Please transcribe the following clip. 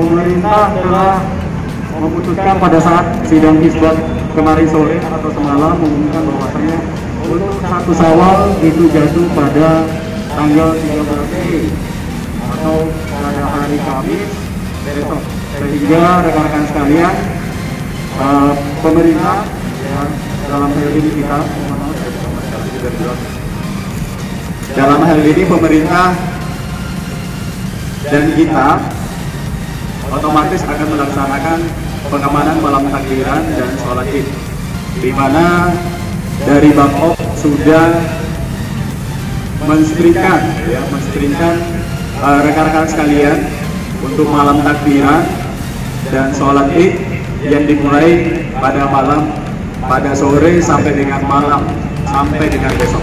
pemerintah telah memutuskan pada saat sidang isbat kemarin sore atau semalam mengumumkan bahwasanya untuk 1 Syawal itu jatuh pada tanggal 13 Mei atau pada hari Kamis besok, sehingga rekan-rekan sekalian pemerintah ya, dalam hal ini kita pemerintah dan kita otomatis akan melaksanakan pengamanan malam takbiran dan sholat id, di mana dari Bangkok sudah menstringkan rekan-rekan sekalian untuk malam takbiran dan sholat id yang dimulai pada sore sampai dengan malam sampai dengan besok.